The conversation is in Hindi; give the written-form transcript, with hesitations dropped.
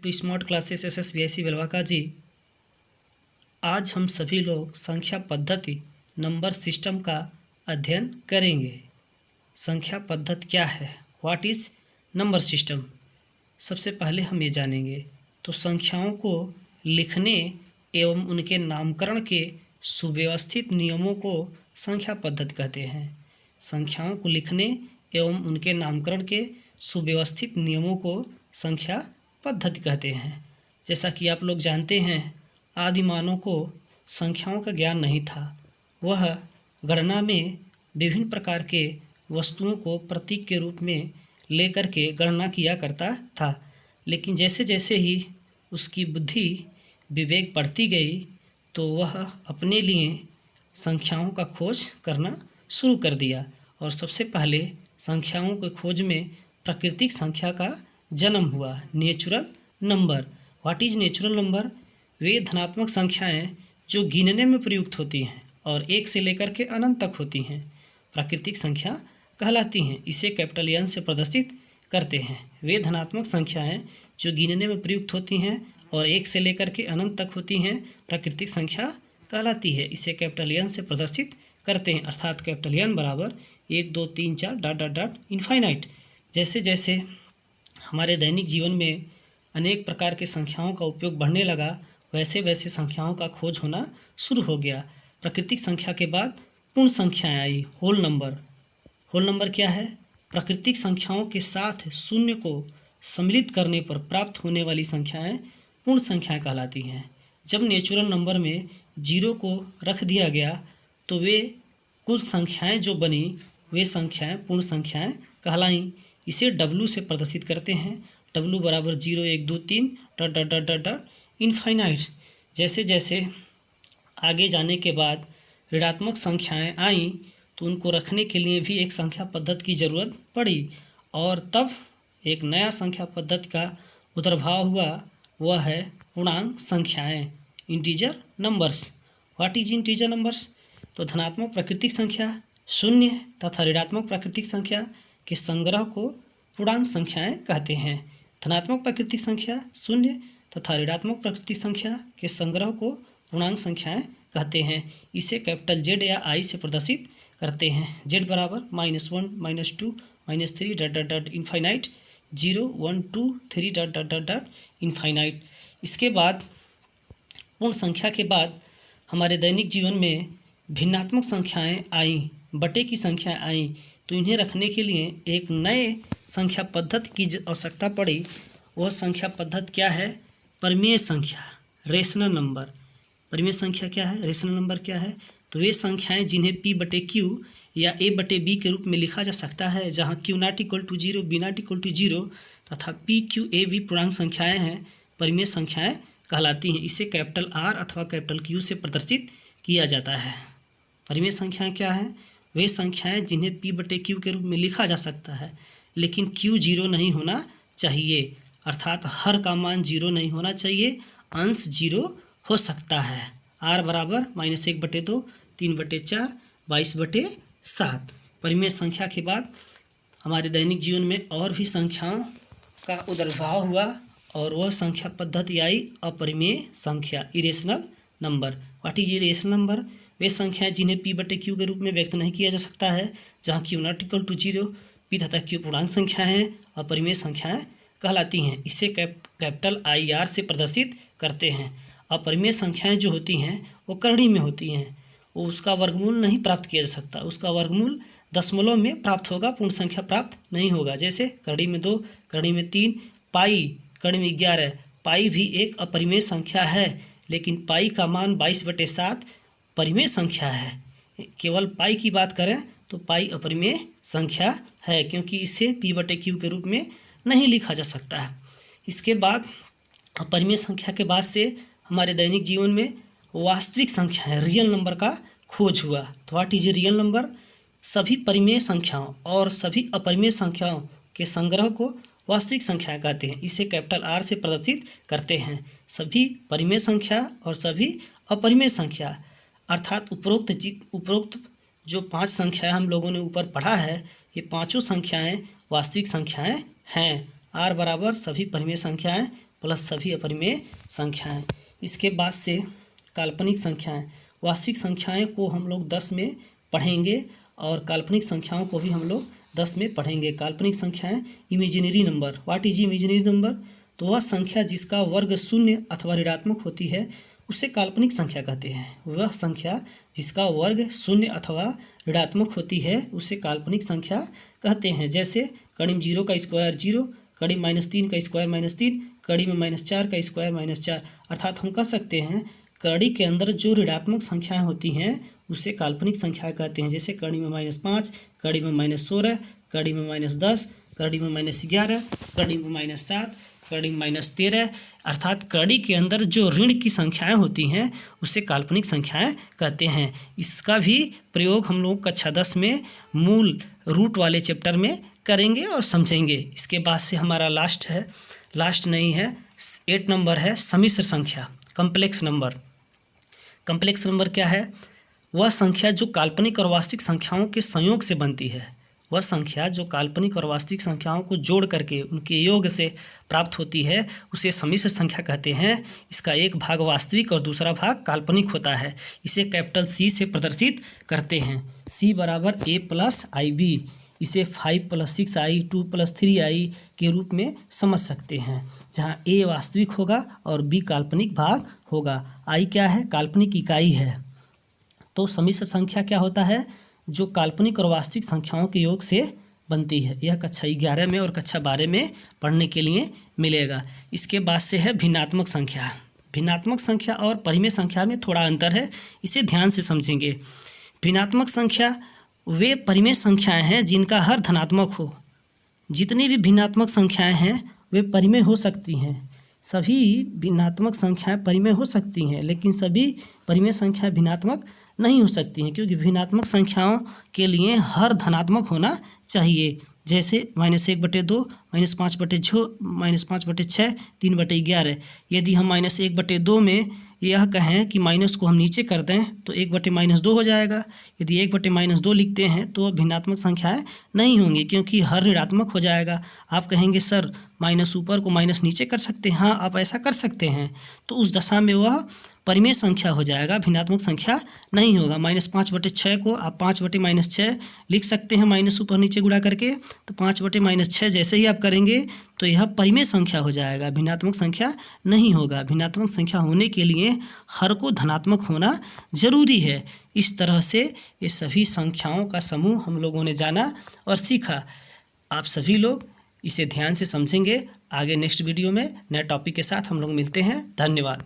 टू स्मार्ट क्लासेस SSVIC वेलवाका जी। आज हम सभी लोग संख्या पद्धति नंबर सिस्टम का अध्ययन करेंगे। संख्या पद्धति क्या है, व्हाट इज नंबर सिस्टम। सबसे पहले हम ये जानेंगे तो संख्याओं को लिखने एवं उनके नामकरण के सुव्यवस्थित नियमों को संख्या पद्धति कहते हैं। संख्याओं को लिखने एवं उनके नामकरण के सुव्यवस्थित नियमों को संख्या पद्धति कहते हैं। जैसा कि आप लोग जानते हैं, आदिमानव को संख्याओं का ज्ञान नहीं था। वह गणना में विभिन्न प्रकार के वस्तुओं को प्रतीक के रूप में लेकर के गणना किया करता था, लेकिन जैसे जैसे ही उसकी बुद्धि विवेक बढ़ती गई तो वह अपने लिए संख्याओं का खोज करना शुरू कर दिया। और सबसे पहले संख्याओं के खोज में प्राकृतिक संख्या का जन्म हुआ। Natural number, what is natural number. वे धनात्मक संख्याएं जो गिनने में प्रयुक्त होती हैं और एक से लेकर के अनंत तक होती हैं, प्राकृतिक संख्या कहलाती हैं। इसे कैपिटल एन से प्रदर्शित करते हैं। वे धनात्मक संख्याएं जो गिनने में प्रयुक्त होती हैं और एक से लेकर के अनंत तक होती हैं, प्राकृतिक संख्या कहलाती है। इसे कैपिटल एन से प्रदर्शित करते हैं, अर्थात कैपिटल एन बराबर 1 2 3 4 डॉट डॉट डॉट इनफाइनाइट। जैसे जैसे हमारे दैनिक जीवन में अनेक प्रकार के संख्याओं का उपयोग बढ़ने लगा, वैसे वैसे संख्याओं का खोज होना शुरू हो गया। प्राकृतिक संख्या के बाद पूर्ण संख्याएं आई, होल नंबर। होल नंबर क्या है? प्राकृतिक संख्याओं के साथ शून्य को सम्मिलित करने पर प्राप्त होने वाली संख्याएं पूर्ण संख्याएं कहलाती हैं। जब नेचुरल नंबर में 0 को रख दिया गया तो वे कुल संख्याएं जो बनी वे संख्याएं पूर्ण संख्याएं कहलाईं। इसे W से प्रदर्शित करते हैं। W बराबर 0 1 2 3 dot dot dot dot dot infinite. जैसे जैसे आगे जाने के बाद ऋणात्मक संख्याएं आईं तो उनको रखने के लिए भी एक संख्या पद्धति की ज़रूरत पड़ी और तब एक नया संख्या पद्धति का उद्भव हुआ, वह है पूर्णांक संख्याएं, integer numbers. What is integer numbers. तो धनात्मक प्राकृतिक संख्या शून्य तथा ऋणात्मक प्राकृतिक संख्या के संग्रह को पूर्णांक संख्याएं कहते हैं। धनात्मक प्राकृतिक संख्या शून्य तथा ऋणात्मक प्राकृतिक संख्या के संग्रह को पूर्णांक संख्याएं कहते हैं। इसे कैपिटल Z या I से प्रदर्शित करते हैं। Z बराबर -1 -2 -3 dot dot dot infinite, 0 1 2 3 dot dot dot dot infinite. इसके बाद पूर्ण संख्या के बाद हमारे दैनिक जीवन में भिन्नात्मक संख्याएं आईं, बटे की संख्याएं आईं, तो इन्हें रखने के लिए एक नए संख्या पद्धति की आवश्यकता पड़ी। वह संख्या पद्धति क्या है? परिमेय संख्या, रेशनल नंबर। परिमेय संख्या क्या है? रेशनल नंबर क्या है? तो वे संख्याएं जिन्हें P/Q या A/B के रूप में लिखा जा सकता है, जहां Q not equal to 0, B not equal to 0 तथा PQAV पूर्णांक संख्याएं हैं, परिमेय संख्याएं कहलाती हैं। इसे कैपिटल R अथवा कैपिटल Q से प्रदर्शित किया जाता है। परिमेय संख्याएं क्या है? वे संख्याएं जिन्हें P/Q के रूप में लिखा जा सकता है, लेकिन Q 0 नहीं होना चाहिए, अर्थात हर का मान 0 नहीं होना चाहिए, अंश 0 हो सकता है। R बराबर -1/2, 3/4, 22/7। परिमेय संख्या के बाद हमारे दैनिक जीवन में और भी संख्याओं का उद्भव हुआ और वह संख्या पद्धति आई अपरिमेय संख्या, irrational number. What is irrational number. वे संख्याएं जिन्हें P/Q के रूप में व्यक्त नहीं किया जा सकता है, जहां Q not equal to 0, P तथा Q पूर्णांक संख्याएं हैं, अपरिमेय संख्याएं कहलाती हैं। इसे कैपिटल IR से प्रदर्शित करते हैं। अपरिमेय संख्याएं जो होती हैं वो करड़ी में होती हैं, वो उसका वर्गमूल नहीं प्राप्त किया जा सकता, उसका वर्गमूल दशमलव में प्राप्त होगा, पूर्ण संख्या प्राप्त नहीं होगा। जैसे करड़ी में 2, करड़ी में 3, पाई करड़ी में 11। पाई भी एक अपरिमेय संख्या है, लेकिन पाई का मान 22/7 परिमेय संख्या है। केवल पाई की बात करें तो पाई अपरिमेय संख्या है, क्योंकि इसे P/Q के रूप में नहीं लिखा जा सकता है। इसके बाद अपरिमेय संख्या के बाद से हमारे दैनिक जीवन में वास्तविक संख्या है, रियल नंबर का खोज हुआ। तो व्हाट इज रियल नंबर। सभी परिमेय संख्याओं और सभी अपरिमेय संख्याओं के संग्रह को वास्तविक संख्या कहते हैं। इसे कैपिटल R से प्रदर्शित करते हैं। सभी परिमेय संख्या और सभी अपरिमेय संख्या, अर्थात उपरोक्त जो 5 संख्याएं हम लोगों ने ऊपर पढ़ा है, ये पांचों संख्याएं वास्तविक संख्याएं हैं। R बराबर सभी परिमेय संख्याएं प्लस सभी अपरिमेय संख्याएं। इसके बाद से काल्पनिक संख्याएं। वास्तविक संख्याएं को हम लोग 10 में पढ़ेंगे और काल्पनिक संख्याओं को भी हम लोग 10 में पढ़ेंगे। काल्पनिक संख्याएं, imaginary number. What is imaginary number? तो वह संख्या जिसका वर्ग शून्य अथवा ऋणात्मक होती है उसे काल्पनिक संख्या कहते हैं। वह संख्या जिसका वर्ग शून्य अथवा ऋणात्मक होती है उसे काल्पनिक संख्या कहते हैं। जैसे कड़ी में 0 का स्क्वायर 0, कड़ी -3 का स्क्वायर -3, कड़ी में -4 का स्क्वायर -4। अर्थात हम कह सकते हैं कड़ी के अंदर जो ऋणात्मक संख्याएं होती हैं उसे काल्पनिक संख्या कहते हैं। जैसे कड़ी में -5, कड़ी में -16, कड़ी में -10, कड़ी में -11, कड़ी में -7, कड़ी में -13। अर्थात कड़ी के अंदर जो ऋण की संख्याएं होती हैं उसे काल्पनिक संख्याएं कहते हैं। इसका भी प्रयोग हम लोग कक्षा 10 में मूल रूट वाले चैप्टर में करेंगे और समझेंगे। इसके बाद से हमारा लास्ट नहीं है 8 नंबर है सम्मिश्र संख्या, कॉम्प्लेक्स नंबर। कॉम्प्लेक्स नंबर क्या है? वह संख्या जो काल्पनिक और वास्तविक संख्याओं के संयोग से बनती है। वह संख्या जो काल्पनिक और वास्तविक संख्याओं को जोड़ करके उनके योग से प्राप्त होती है उसे सम्मिश्र संख्या कहते हैं। इसका एक भाग वास्तविक और दूसरा भाग काल्पनिक होता है। इसे कैपिटल C से प्रदर्शित करते हैं। C बराबर A + IB। इसे 5 + 6i 2 + 3i के रूप में समझ सकते हैं, जहाँ A वास्तविक होगा और B काल्पनिक भाग होगा। I क्या है? काल्पनिक इकाई है। तो सम्मिश्र संख्या क्या होता है? जो काल्पनिक और वास्तविक संख्याओं के योग से बनती है। यह कक्षा 11 में और कक्षा 12 में पढ़ने के लिए मिलेगा। इसके बाद से है भिन्नात्मक संख्या। भिन्नात्मक संख्या और परिमेय संख्या में थोड़ा अंतर है, इसे ध्यान से समझेंगे। भिन्नात्मक संख्या वे परिमेय संख्याएं हैं जिनका हर धनात्मक हो। जितनी भी भिन्नात्मक संख्याएं हैं वे परिमेय हो सकती हैं। सभी भिन्नात्मक संख्याएं परिमेय हो सकती हैं, लेकिन सभी परिमेय संख्याएं भिन्नात्मक नहीं हो सकती हैं, क्योंकि भिन्नात्मक संख्याओं के लिए हर धनात्मक होना चाहिए। जैसे -1/2, -5/6, 3/11। यदि हम -1/2 में यह कहें कि माइनस को हम नीचे कर दें तो 1/-2 हो जाएगा। यदि 1/-2 लिखते हैं तो भिन्नात्मक संख्याएं नहीं होंगी, क्योंकि हर ऋणात्मक हो जाएगा। आप कहेंगे सर माइनस ऊपर को माइनस नीचे कर सकते हैं। हाँ, आप ऐसा कर सकते हैं। तो उस दशा में वह परिमेय संख्या हो जाएगा, भिन्नात्मक संख्या नहीं होगा। -5/6 को आप 5/-6 लिख सकते हैं, माइनस ऊपर नीचे गुणा करके। तो 5/-6 जैसे ही आप करेंगे तो यह परिमेय संख्या हो जाएगा, भिन्नात्मक संख्या नहीं होगा। भिन्नात्मक संख्या होने के लिए हर को धनात्मक होना जरूरी है। इस तरह से ये सभी संख्याओं का समूह हम लोगों ने जाना और सीखा। आप सभी लोग इसे ध्यान से समझेंगे। आगे नेक्स्ट वीडियो में नए टॉपिक के साथ हम लोग मिलते हैं। धन्यवाद।